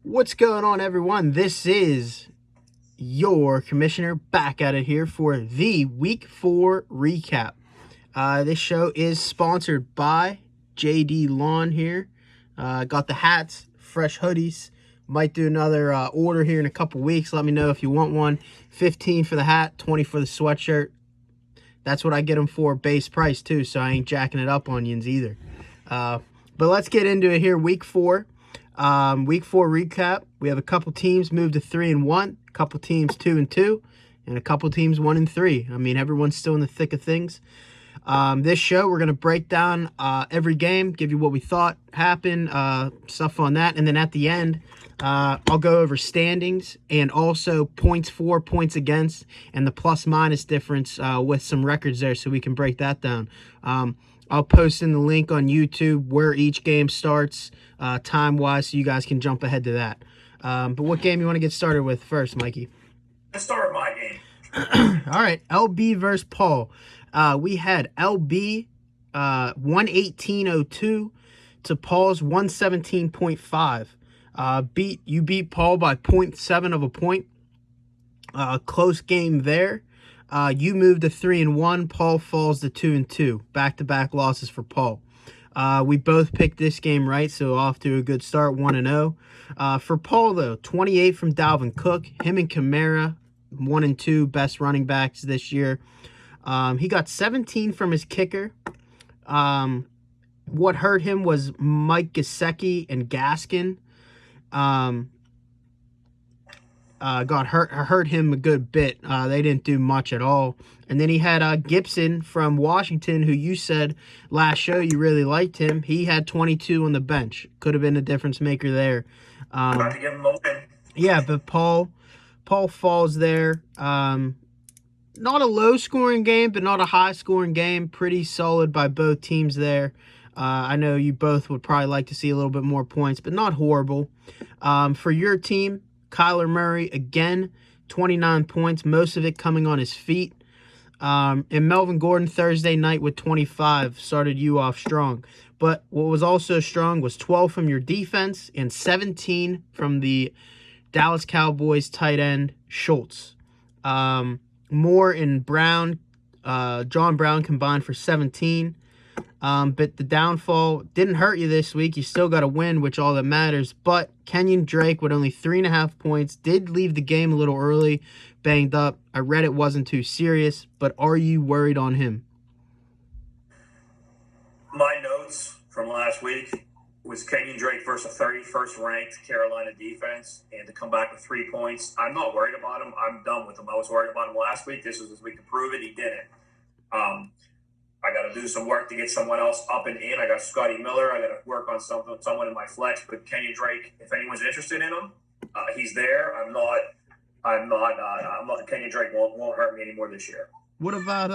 What's going on, everyone? This is your commissioner back at it here for the Week 4 recap. This show is sponsored by JD Lawn here. Got the hats, fresh hoodies. Might do another order here in a couple weeks. Let me know if you want one. 15 for the hat, 20 for the sweatshirt. That's what I get them for, base price too, so I ain't jacking it up on yins either. But let's get into it here. Week 4. Week 4 recap. We have a couple teams moved to 3-1, a couple teams 2-2, and a couple teams 1-3. I mean, everyone's still in the thick of things. This show, we're going to break down every game, give you what we thought happened, stuff on that, and then at the end, I'll go over standings and also points for, points against, and the plus-minus difference with some records there so we can break that down. I'll post in the link on YouTube where each game starts time-wise so you guys can jump ahead to that. But what game you want to get started with first, Mikey? Let's start with my game. All right, LB versus Paul. We had LB 118.02 to Paul's 117.5. You beat Paul by 0.7 of a point. Close game there. You moved to 3-1. Paul falls to 2-2. Back-to-back losses for Paul. We both picked this game right, so off to a good start, 1-0. For Paul, though, 28 from Dalvin Cook. Him and Kamara, 1 and 2 best running backs this year. He got 17 from his kicker. What hurt him was Mike Gesicki and Gaskin. Hurt him a good bit. They didn't do much at all. And then he had Gibson from Washington, who you said last show you really liked him. He had 22 on the bench. Could have been a difference maker there. About to give him a win. Yeah, but Paul falls there. Not a low-scoring game, but not a high-scoring game. Pretty solid by both teams there. I know you both would probably like to see a little bit more points, but not horrible. For your team, Kyler Murray, again, 29 points, most of it coming on his feet. And Melvin Gordon, Thursday night with 25, started you off strong. But what was also strong was 12 from your defense and 17 from the Dallas Cowboys tight end, Schultz. Moore and Brown, John Brown combined for 17. But the downfall didn't hurt you this week. You still got a win, which all that matters. But Kenyon Drake with only 3.5 points did leave the game a little early, banged up. I read it wasn't too serious, but are you worried on him? My notes from last week was Kenyon Drake versus a 31st ranked Carolina defense, and to come back with 3 points. I'm not worried about him. I'm done with him. I was worried about him last week. This was his week to prove it. He didn't. I got to do some work to get someone else up and in. I got Scotty Miller. I got to work on someone in my flex. But Kenyon Drake, if anyone's interested in him, he's there. I'm not. Kenyon Drake won't hurt me anymore this year. What about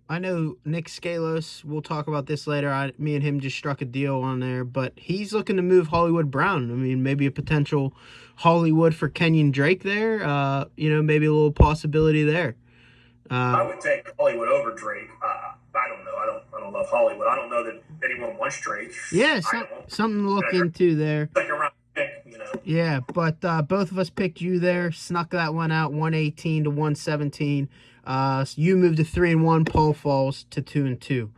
I know Nick Scalos, we'll talk about this later. Me and him just struck a deal on there, but he's looking to move Hollywood Brown. I mean, maybe a potential Hollywood for Kenyon Drake there. Maybe a little possibility there. I would take Hollywood over Drake. I don't know. I don't love Hollywood. I don't know that anyone wants Drake. Yeah, something to look into there. Second round pick, Yeah, but both of us picked you there. Snuck that one out, 118 to 117. So you moved to 3-1. Paul falls to 2-2.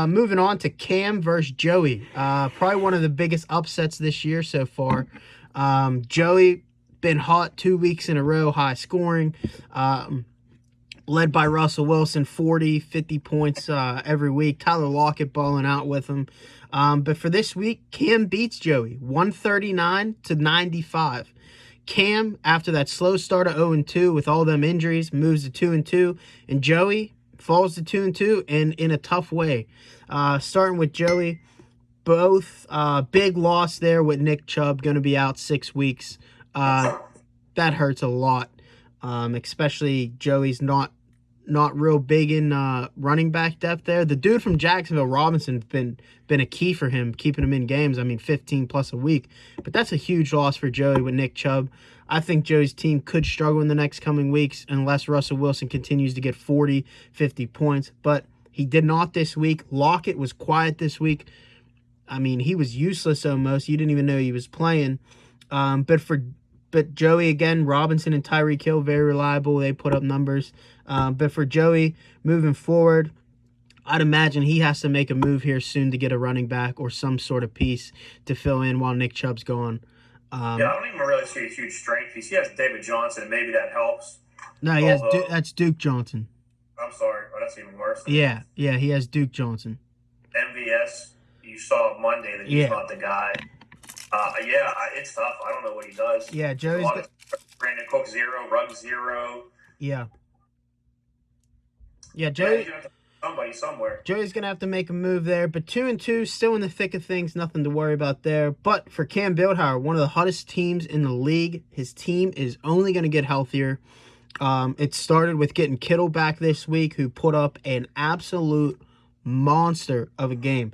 Moving on to Cam versus Joey. Probably one of the biggest upsets this year so far. Joey been hot 2 weeks in a row, high scoring. Led by Russell Wilson, 40, 50 points every week. Tyler Lockett balling out with him. But for this week, Cam beats Joey, 139 to 95. Cam, after that slow start of 0-2 with all them injuries, moves to 2-2. And Joey falls to 2-2 and in a tough way. Starting with Joey, both big loss there with Nick Chubb, going to be out 6 weeks. That hurts a lot. Especially Joey's not real big in running back depth there. The dude from Jacksonville, Robinson, been a key for him, keeping him in games. I mean, 15 plus a week. But that's a huge loss for Joey with Nick Chubb. I think Joey's team could struggle in the next coming weeks unless Russell Wilson continues to get 40, 50 points. But he did not this week. Lockett was quiet this week. I mean, he was useless almost. You didn't even know he was playing. But Joey again, Robinson and Tyreek Hill, very reliable. They put up numbers. But for Joey, moving forward, I'd imagine he has to make a move here soon to get a running back or some sort of piece to fill in while Nick Chubb's gone. Yeah, I don't even really see a huge strength piece. He has David Johnson, and maybe that helps. No, he has that's Duke Johnson. I'm sorry, but that's even worse. Yeah, he has Duke Johnson. MVS, you saw Monday that he's not the guy. It's tough. I don't know what he does. Yeah, Joey's Brandon Cook 0, Ruggs 0. Yeah, Joey. Somebody somewhere. Joey's gonna have to make a move there, but 2-2, still in the thick of things, nothing to worry about there. But for Cam Bildhauer, one of the hottest teams in the league, his team is only gonna get healthier. It started with getting Kittle back this week, who put up an absolute monster of a game.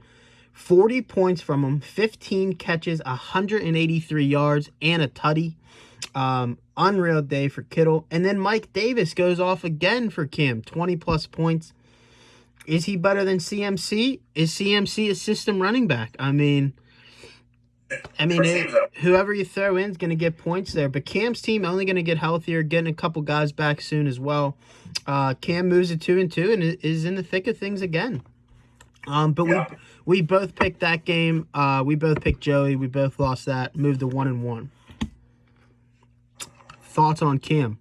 40 points from him, 15 catches, 183 yards, and a tutty. Unreal day for Kittle. And then Mike Davis goes off again for Cam, 20-plus points. Is he better than CMC? Is CMC a system running back? I mean, whoever you throw in is going to get points there. But Cam's team only going to get healthier, getting a couple guys back soon as well. Cam moves to 2-2 and is in the thick of things again. We both picked that game. We both picked Joey. We both lost that. Moved to 1-1. Thoughts on Cam?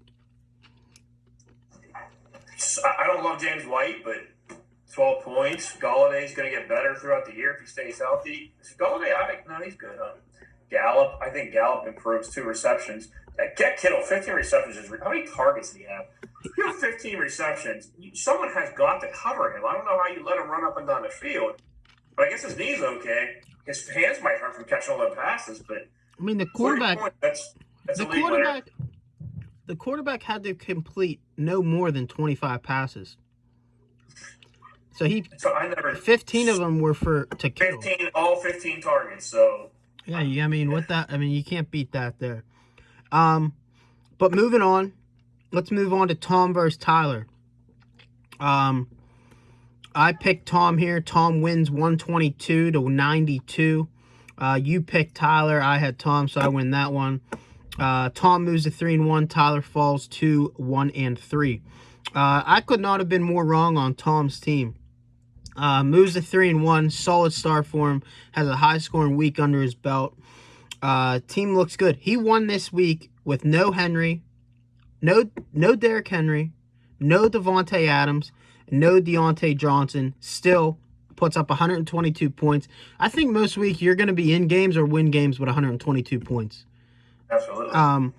I don't love James White, but 12 points. Galladay's going to get better throughout the year if he stays healthy. Galladay, he's good. Gallup, I think Gallup improves 2 receptions. Get Kittle, 15 receptions. How many targets did he have? You have 15 receptions. Someone has got to cover him. I don't know how you let him run up and down the field. But I guess his knee's okay. His hands might hurt from catching all the passes. But I mean, the quarterback. That's the quarterback had to complete no more than 25 passes. So 15 of them were to Kittle. 15 targets. So yeah, I mean, you can't beat that there. But moving on, let's move on to Tom versus Tyler. I picked Tom here. Tom wins 122-92. You picked Tyler. I had Tom, so I win that one. Tom moves to 3-1. Tyler falls to 1-3. I could not have been more wrong on Tom's team. Moves to 3-1. Solid start for him. Has a high scoring week under his belt. Team looks good. He won this week with no Henry, no Derrick Henry, no Devontae Adams, no Deontay Johnson. Still puts up 122 points. I think most week you're going to be in games or win games with 122 points. Absolutely.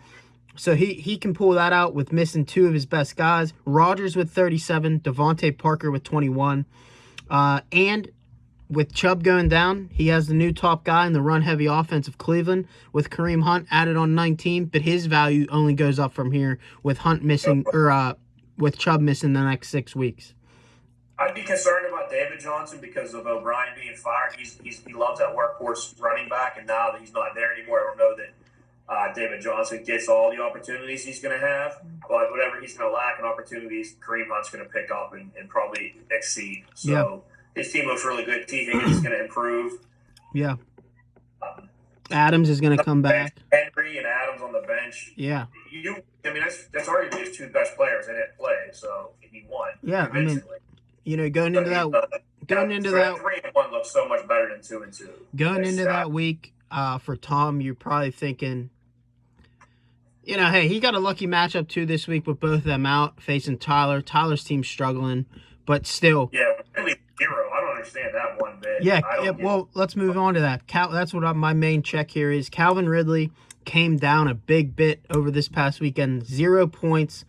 So he can pull that out with missing 2 of his best guys. Rodgers with 37, Devontae Parker with 21. And with Chubb going down, he has the new top guy in the run-heavy offense of Cleveland with Kareem Hunt added on 19, but his value only goes up from here with Hunt missing with Chubb missing the next 6 weeks. I'd be concerned about David Johnson because of O'Brien being fired. He loves that workhorse running back, and now that he's not there anymore, I don't know that David Johnson gets all the opportunities he's going to have. But whatever he's going to lack in opportunities, Kareem Hunt's going to pick up and probably exceed. So his team looks really good. T. Higgins is going to improve. Yeah. Adams is going to come back. Henry and Adams on the bench. Yeah. That's already his 2 best players. They didn't play, so he won. Yeah, I mean, going into that 3-1 looks so much better than 2-2. Going into that week, for Tom, you're probably thinking, hey, he got a lucky matchup too this week with both of them out facing Tyler. Tyler's team's struggling, but still. Yeah, really 0. I don't understand that one bit. Yeah. Well, let's move on to that. That's what my main check here is. Calvin Ridley came down a big bit over this past weekend. 0 points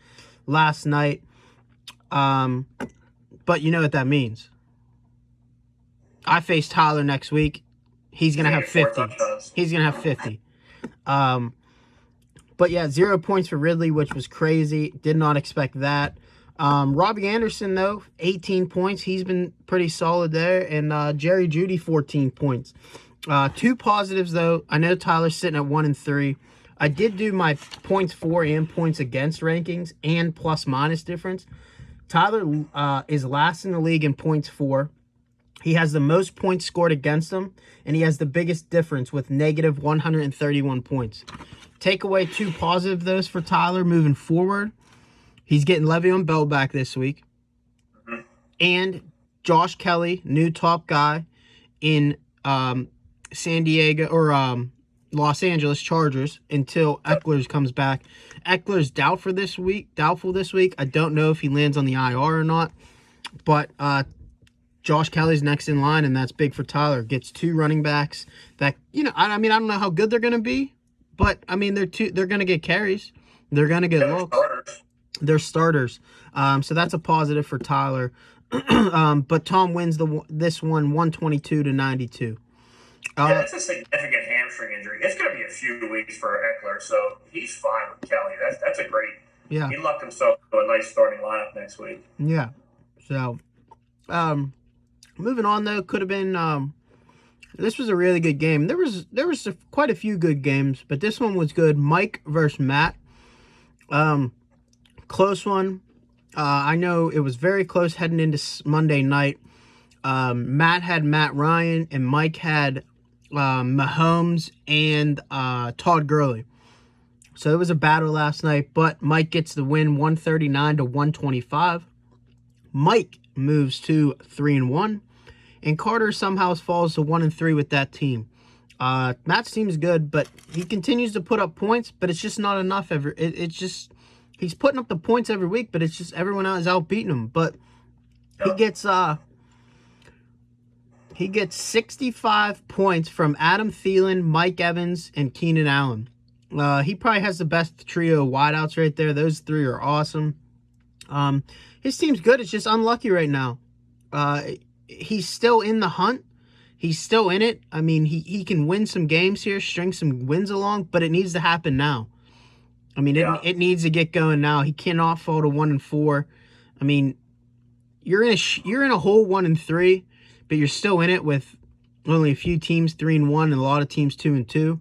last night. But you know what that means. I face Tyler next week. He's going to have 50. He's going to have 50. But yeah, 0 points for Ridley, which was crazy. Did not expect that. Robbie Anderson, though, 18 points. He's been pretty solid there. And Jerry Jeudy, 14 points. 2 positives, though. I know Tyler's sitting at 1-3. I did do my points for and points against rankings and plus minus difference. Tyler is last in the league in points for. He has the most points scored against him, and he has the biggest difference with negative 131 points. Take away 2 positive those for Tyler moving forward. He's getting Le'Veon Bell back this week. And Josh Kelly, new top guy in San Diego or Los Angeles Chargers until Eckler comes back. Eckler's doubtful this week. I don't know if he lands on the IR or not. But Josh Kelly's next in line, and that's big for Tyler. Gets 2 running backs that, I don't know how good they're going to be, but, they're going to get carries. They're going to get looks. They're starters. So that's a positive for Tyler. But Tom wins this one 122-92. That's a significant hamstring injury. It's going to be a few weeks for Eckler, so he's fine with Kelly. That's a great. Yeah. He lucked himself to a nice starting lineup next week. Yeah. So, moving on though, could have been. This was a really good game. There was quite a few good games, but this one was good. Mike versus Matt. Close one. I know it was very close heading into Monday night. Matt had Matt Ryan and Mike had Mahomes and Todd Gurley. So it was a battle last night, but Mike gets the win 139-125. Mike moves to 3-1, and Carter somehow falls to 1-3 with that team. Matt's team is good, but he continues to put up points, but it's just not enough. It's just he's putting up the points every week, but it's just everyone else is out beating him. But he gets 65 points from Adam Thielen, Mike Evans, and Keenan Allen. He probably has the best trio of wideouts right there. Those 3 are awesome. His team's good. It's just unlucky right now. He's still in the hunt. He's still in it. He can win some games here, string some wins along, but it needs to happen now. It needs to get going now. He cannot fall to 1-4. You're in a whole 1-3, but you're still in it with only a few teams 3-1 and a lot of teams 2-2.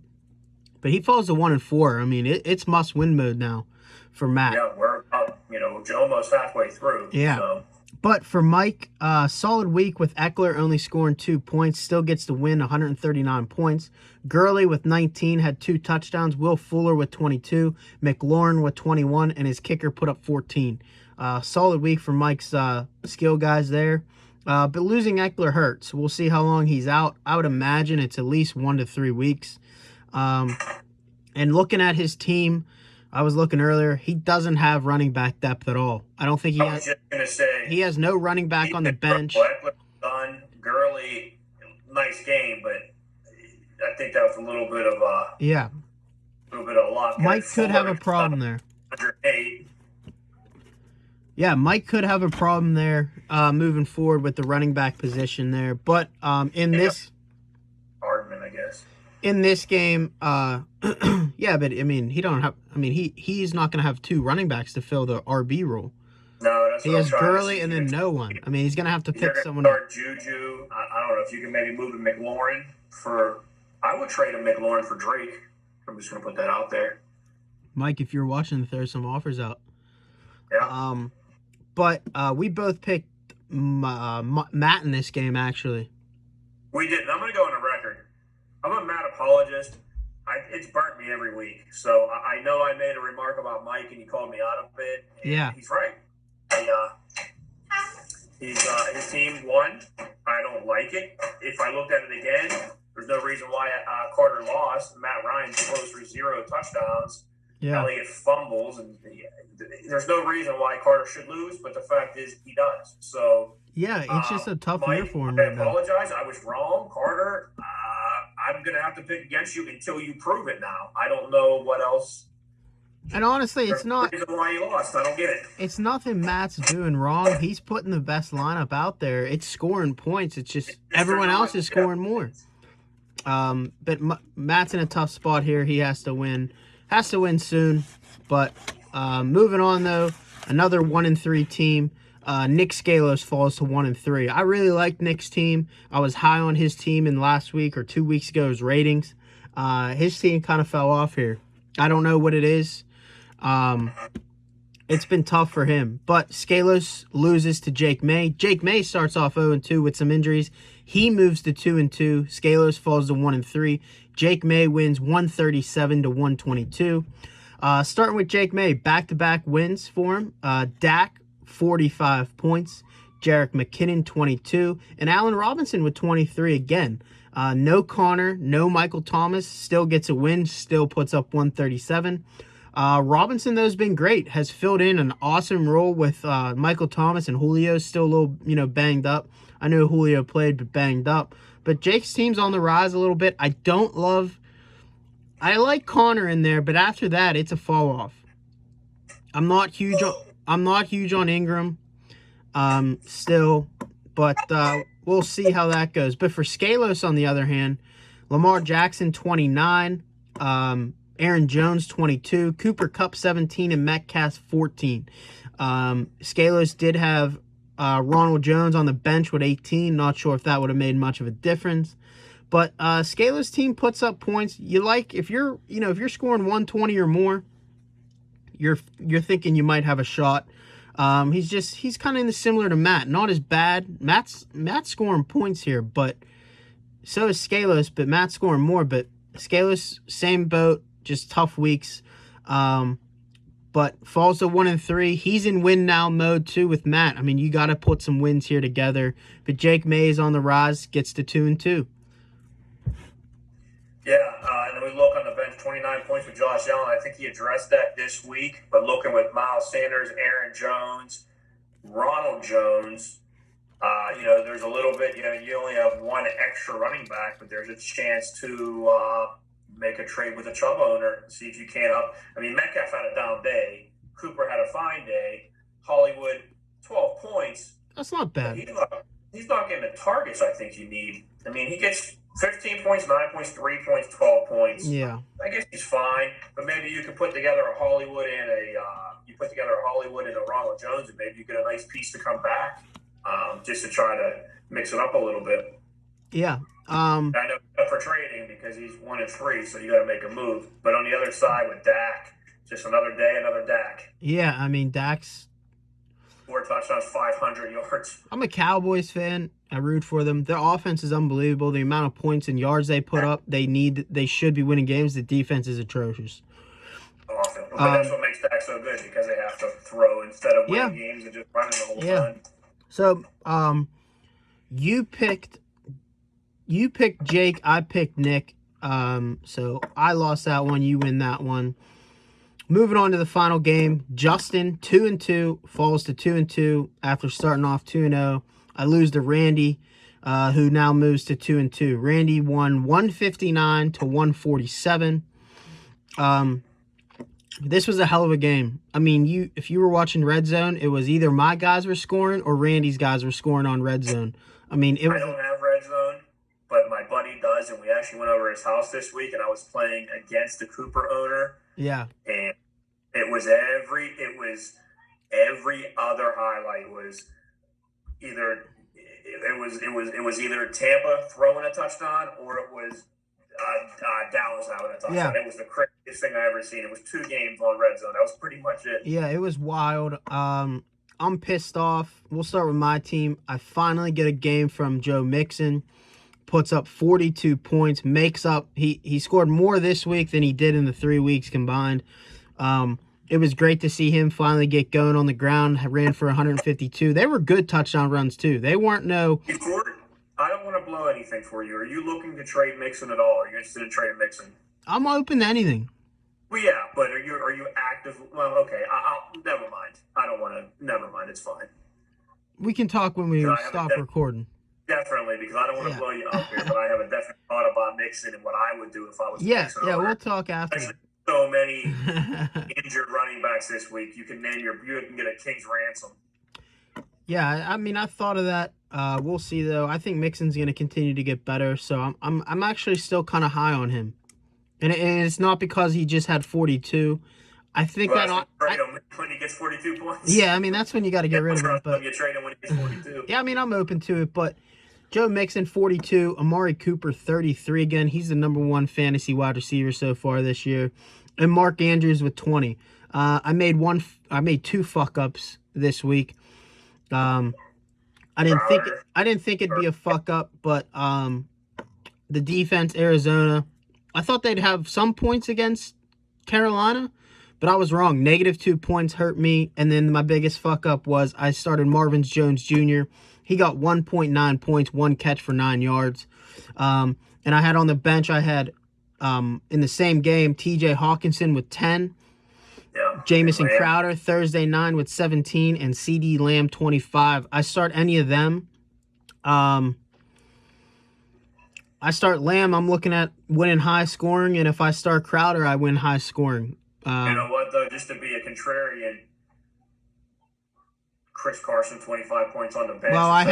But he falls to 1-4. It's must-win mode now for Matt. Yeah, we're up, almost halfway through. Yeah. So. But for Mike, solid week with Eckler only scoring 2 points. Still gets the win, 139 points. Gurley with 19 had 2 touchdowns. Will Fuller with 22. McLaurin with 21. And his kicker put up 14. Solid week for Mike's skill guys there. But losing Eckler hurts. We'll see how long he's out. I would imagine it's at least 1 to 3 weeks. And looking at his team, I was looking earlier, he doesn't have running back depth at all. I don't think he has. I was just going to say. He has no running back on the bench. Done. Gurley, nice game, but I think that was a little bit of luck. Mike could have a problem there. 108. Yeah, Mike could have a problem there moving forward with the running back position there. But this Hardman, I guess. In this game, yeah, but he don't have. He's not going to have 2 running backs to fill the RB role. No, that's he has Gurley and then no one. He's going to have to pick someone. Start Juju. I don't know if you can maybe move to McLaurin for. I would trade a McLaurin for Drake. I'm just going to put that out there. Mike, if you're watching, throw some offers out. Yeah. But we both picked Matt in this game. Actually, we did. I'm going to go on a record. I'm a Matt apologist. It's burnt me every week. So I know I made a remark about Mike and he called me out of it. Yeah. He's right. His team won. I don't like it. If I looked at it again, there's no reason why Carter lost. Matt Ryan throws for 0 touchdowns. Yeah. Elliott fumbles. And there's no reason why Carter should lose, but the fact is he does. So yeah, it's just a tough year for him. I apologize. I was wrong. Carter, I'm going to have to pick against you until you prove it now. I don't know what else. And honestly, it's not. There's no reason why you lost. I don't get it. It's nothing Matt's doing wrong. He's putting the best lineup out there. It's scoring points. It's just everyone else is scoring more. But Matt's in a tough spot here. He has to win. Has to win soon. But moving on, though, another 1-3 team. Nick Scalos falls to 1-3. I really liked Nick's team. I was high on his team in last week or 2 weeks ago's ratings. His team kind of fell off here. I don't know what it is. It's been tough for him. But Scalos loses to Jake May. Jake May starts off 0-2 with some injuries. He moves to 2-2. Scalos falls to 1-3. Jake May wins 137 to 122. Starting with Jake May, back-to-back wins for him. Dak, 45 points. Jerick McKinnon, 22. And Allen Robinson with 23 again. No Connor, no Michael Thomas. Still gets a win. Still puts up 137. Robinson, though, has been great. Has filled in an awesome role with Michael Thomas, and Julio's still a little, banged up. I know Julio played, but banged up. But Jake's team's on the rise a little bit. I like Connor in there, but after that, it's a fall off. I'm not huge on Ingram, still, but we'll see how that goes. But for Scalos, on the other hand, Lamar Jackson 29, Aaron Jones 22, Cooper Kupp 17, and Metcalf 14. Scalos did have Ronald Jones on the bench with 18. Not sure if that would have made much of a difference. But Scalos' team puts up points. If you're scoring 120 or more, you're thinking you might have a shot. He's kind of similar to Matt. Not as bad. Matt's scoring points here, but so is Scalos, but Matt's scoring more. But Scalos, same boat, just tough weeks. But falls to 1-3. He's in win now mode too with Matt. I mean, you got to put some wins here together. But Jake May is on the rise, gets to 2-2. Yeah, and then we look on the bench, 29 points for Josh Allen. I think he addressed that this week. But looking with Miles Sanders, Aaron Jones, Ronald Jones, there's a little bit, you only have one extra running back, but there's a chance to make a trade with a Chubb owner, see if you can up. I mean, Metcalf had a down day. Cooper had a fine day. Hollywood, 12 points. That's not bad. He's not getting the targets I think you need. I mean, he gets 15 points, 9 points, 3 points, 12 points. Yeah. I guess he's fine, but maybe you could put together a Hollywood and a Ronald Jones, and maybe you get a nice piece to come back, just to try to mix it up a little bit. Yeah. I know for trading because he's 1-3, so you got to make a move. But on the other side with Dak, just another day, another Dak. Yeah, I mean, Dak's 4 touchdowns, 500 yards. I'm a Cowboys fan. I root for them. Their offense is unbelievable. The amount of points and yards they put up, they should be winning games. The defense is atrocious. Awesome. But that's what makes Dak so good, because they have to throw instead of winning games and just running the whole time. So, you picked Jake. I picked Nick. So I lost that one. You win that one. Moving on to the final game, Justin 2-2 falls to 2-2 after starting off 2-0. I lose to Randy, who now moves to 2-2. Randy won 159 to 147. This was a hell of a game. I mean, if you were watching Red Zone, it was either my guys were scoring or Randy's guys were scoring on Red Zone. I mean, I don't have Red Zone, but my buddy does, and we actually went over his house this week, and I was playing against the Cooper owner. Yeah. And it was every other highlight was either it was either Tampa throwing a touchdown or it was Dallas having a touchdown. Yeah. It was the craziest thing I ever seen. It was 2 games on Red Zone. That was pretty much it. Yeah, it was wild. I'm pissed off. We'll start with my team. I finally get a game from Joe Mixon. Puts up 42 points. Makes up. He scored more this week than he did in the 3 weeks combined. It was great to see him finally get going on the ground. Ran for 152. They were good touchdown runs too. They weren't no. I don't want to blow anything for you. Are you looking to trade Mixon at all? Are you interested in trading Mixon? I'm open to anything. Well, yeah, but are you active? Well, okay. I'll never mind. I don't want to. Never mind. It's fine. We can talk when we stop recording. Definitely, because I don't want to blow you up here, but I have a definite thought about Mixon and what I would do if I was Mixon. Yeah, we'll talk after. So many injured running backs this week. You can get a king's ransom. Yeah, I mean, I thought of that. We'll see though. I think Mixon's going to continue to get better, so I'm actually still kind of high on him, and it's not because he just had 42. I think when he gets 42 points. Yeah, I mean that's when you got to get rid of him. But you trade him when he gets 42. Yeah, I mean I'm open to it, but Joe Mixon 42, Amari Cooper 33 again. He's the number 1 fantasy wide receiver so far this year, and Mark Andrews with 20. I made 2 fuck ups this week. Crowder. I didn't think it'd be a fuck up, but the defense, Arizona, I thought they'd have some points against Carolina, but I was wrong. -2 points hurt me, and then my biggest fuck up was I started Marvin Jones Jr. He got 1.9 points, 1 catch for 9 yards. And I had on the bench, I had in the same game, TJ Hawkinson with 10. Yeah. Jamison Crowder, Thursday 9 with 17, and CD Lamb 25. I start any of them. I start Lamb, I'm looking at winning high scoring, and if I start Crowder, I win high scoring. You know what, though? Just to be a contrarian, Chris Carson, 25 points on the bench. Well, I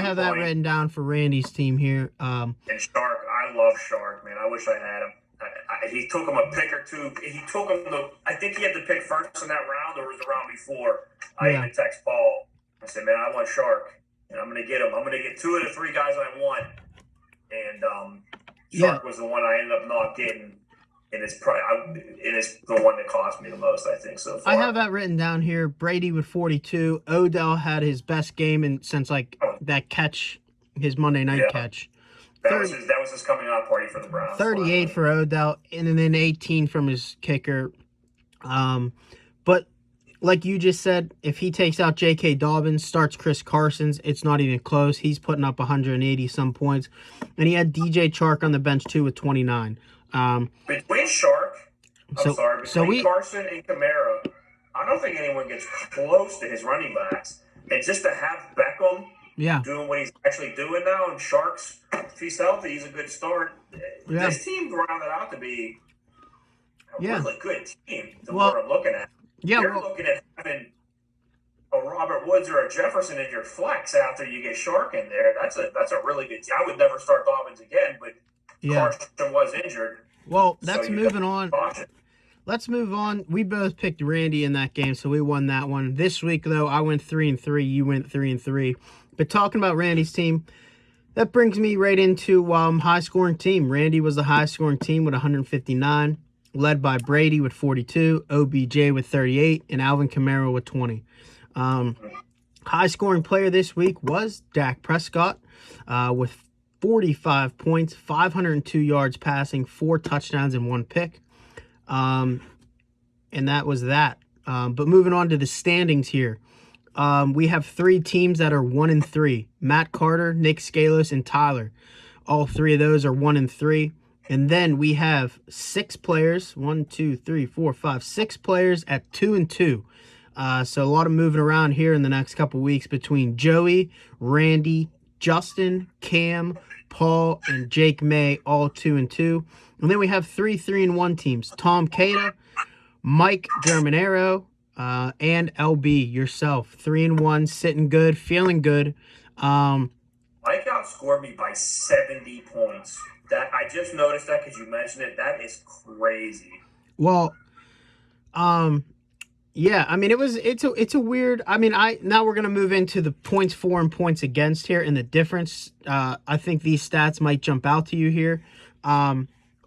have that written down for Randy's team here. And Shark, I love Shark, man. I wish I had him. He took him a pick or two. He took him I think he had to pick first in that round, or was the round before. I even text Paul. I said, man, I want Shark, and I'm going to get him. I'm going to get 2 of the 3 guys I want. And Shark was the one I ended up not getting. And it's the one that cost me the most, I think, so far. I have that written down here. Brady with 42. Odell had his best game since that catch, his Monday night catch. That was his coming out party for the Browns. 38 for Odell, and then 18 from his kicker. But like you just said, if he takes out J.K. Dobbins, starts Chris Carson's, it's not even close. He's putting up 180 some points, and he had DJ Chark on the bench too with 29. Between Carson and Kamara, I don't think anyone gets close to his running backs. And just to have Beckham doing what he's actually doing now, and Sharks, if he's healthy, he's a good start. Yeah. This team rounded out to be a really good team. What I'm looking at. Yeah, you're looking at having a Robert Woods or a Jefferson in your flex after you get Shark in there. That's a really good team. I would never start Dobbins again, but Carson was injured. Well, that's moving on. Let's move on. We both picked Randy in that game, so we won that one. This week, though, I went 3-3. You went 3-3. But talking about Randy's team, that brings me right into high-scoring team. Randy was the high-scoring team with 159, led by Brady with 42, OBJ with 38, and Alvin Kamara with 20. High-scoring player this week was Dak Prescott with 45 points, 502 yards passing, 4 touchdowns, and 1 pick. And that was that. But moving on to the standings here. We have 3 teams that are 1-3. Matt Carter, Nick Scalos, and Tyler. All 3 of those are 1-3. And then we have 6 players. 6 players at 2-2. So a lot of moving around here in the next couple weeks between Joey, Randy, Justin, Cam, Paul, and Jake May, all 2-2. And then we have 3 3-1 teams. Tom Cada, Mike Germanero, and LB, yourself. 3-1, sitting good, feeling good. Mike outscored me by 70 points. That I just noticed that because you mentioned it. That is crazy. Well, yeah, I mean it's a weird. I mean, now we're gonna move into the points for and points against here and the difference. I think these stats might jump out to you here.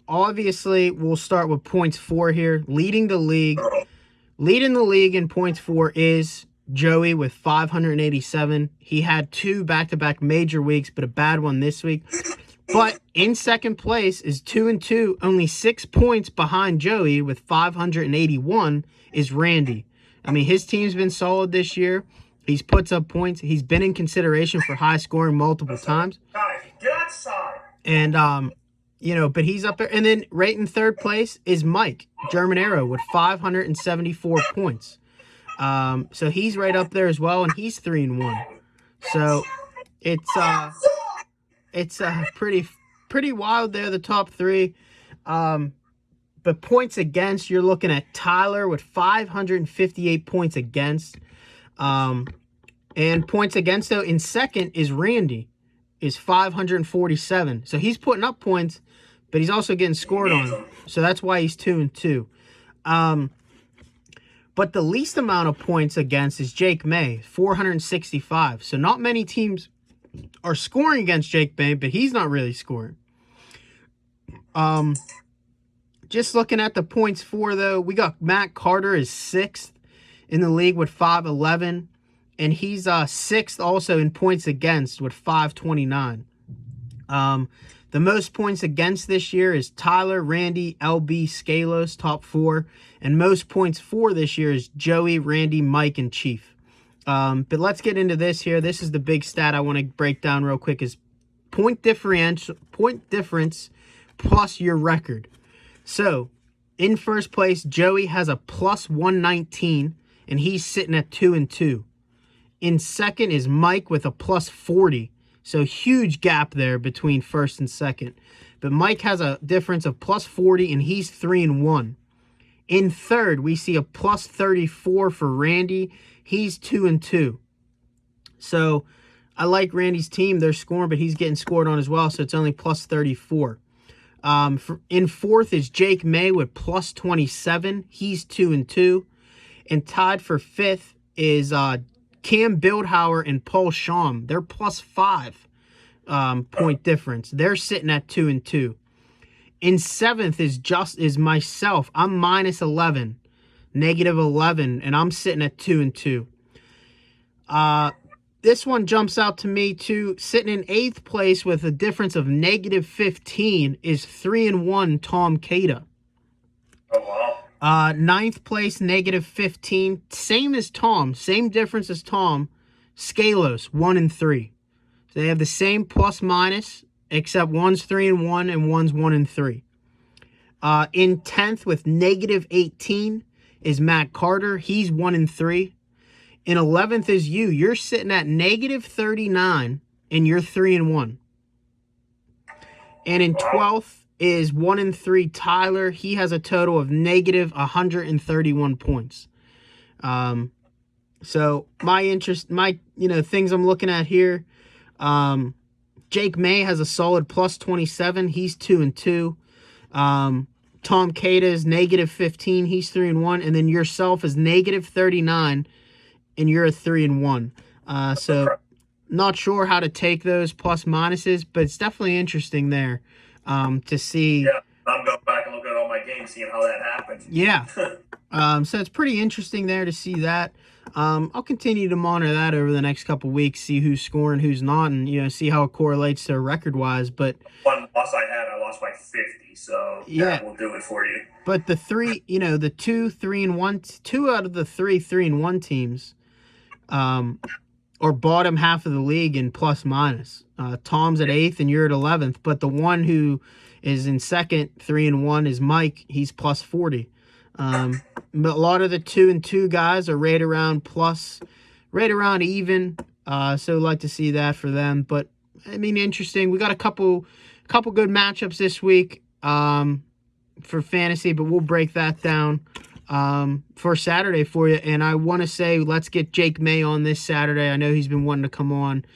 Obviously, we'll start with points for here. Leading the league in points for is Joey with 587. He had 2 back-to-back major weeks, but a bad one this week. But in second place is 2-2, only 6 points behind Joey with 581 is Randy. I mean, his team's been solid this year. He's puts up points. He's been in consideration for high scoring multiple times. Guys, get outside. And, but he's up there. And then right in third place is Mike Germanero with 574 points. So he's right up there as well, and he's 3-1. So it's pretty wild there, the top 3. But points against, you're looking at Tyler with 558 points against. And points against, though, in second is Randy, is 547. So he's putting up points, but he's also getting scored on. So that's why he's 2-2. But the least amount of points against is Jake May, 465. So not many teams are scoring against Jake May, but he's not really scoring. Just looking at the points for, though, we got Matt Carter is 6th in the league with 511. and he's sixth also in points against with 529. The most points against this year is Tyler, Randy, LB, Scalos, top four. And most points for this year is Joey, Randy, Mike, and Chief. But let's get into this here. This is the big stat I want to break down real quick is point difference plus your record. So, in first place, Joey has a plus 119, and he's sitting at 2-2. In second is Mike with a plus 40. So huge gap there between first and second. But Mike has a difference of plus 40, and he's 3-1. In third, we see a plus 34 for Randy. He's 2-2. So I like Randy's team. They're scoring, but he's getting scored on as well, so it's only plus 34. In fourth is Jake May with plus 27. He's 2-2. And tied for fifth is Cam Bildhauer and Paul Schaum. They're plus 5 point difference. They're sitting at 2-2. In seventh is myself. I'm minus 11, negative 11, and I'm sitting at 2-2. This one jumps out to me too. Sitting in eighth place with a difference of negative 15 is 3-1 Tom Cada. Oh, wow. Ninth place, negative 15. Same as Tom. Same difference as Tom. Scalos, 1-3. So they have the same plus minus, except one's 3-1 and one's 1-3. In 10th with negative 18 is Matt Carter. He's 1-3. In 11th is you. You're sitting at negative 39 and you're 3-1. And in 12th is 1-3 Tyler. He has a total of negative 131 points. So things I'm looking at here. Jake May has a solid plus 27. He's 2-2. Tom Cada is negative 15. He's 3-1. And then yourself is negative 39 and you're a 3-1. So not sure how to take those plus minuses, but it's definitely interesting there. To see. Yeah, I'm going back and looking at all my games, seeing how that happened. Yeah. So it's pretty interesting there to see that. I'll continue to monitor that over the next couple weeks, see who's scoring, who's not, and see how it correlates to record-wise. But one loss I lost by 50, so yeah, we'll do it for you. But the three, the 2, 3, and 1, 2 out of the 3-3-1 teams, or bottom half of the league in plus minus. Tom's at 8th and you're at 11th, but the one who is in second, 3-1, is Mike. He's plus 40. But a lot of the 2-2 guys are right around even. So I'd like to see that for them. But I mean, interesting. We got a couple good matchups this week for fantasy, but we'll break that down for Saturday for you. And I want to say, let's get Jake May on this Saturday. I know he's been wanting to come on.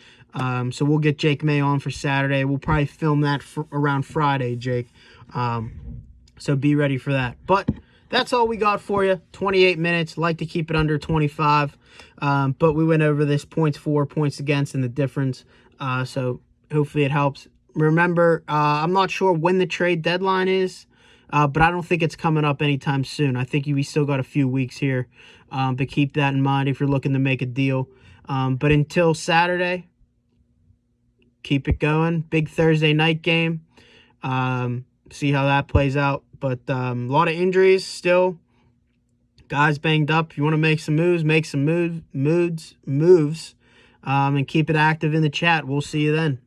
So we'll get Jake May on for Saturday. We'll probably film that around Friday, Jake. So be ready for that. But that's all we got for you. 28 minutes. Like to keep it under 25. But we went over this points for, points against, and the difference. So hopefully it helps. Remember, I'm not sure when the trade deadline is. But I don't think it's coming up anytime soon. I think we still got a few weeks here. But keep that in mind if you're looking to make a deal. But until Saturday, keep it going. Big Thursday night game. See how that plays out. But a lot of injuries still. Guys banged up. If you want to make some moves, make some moves. And keep it active in the chat. We'll see you then.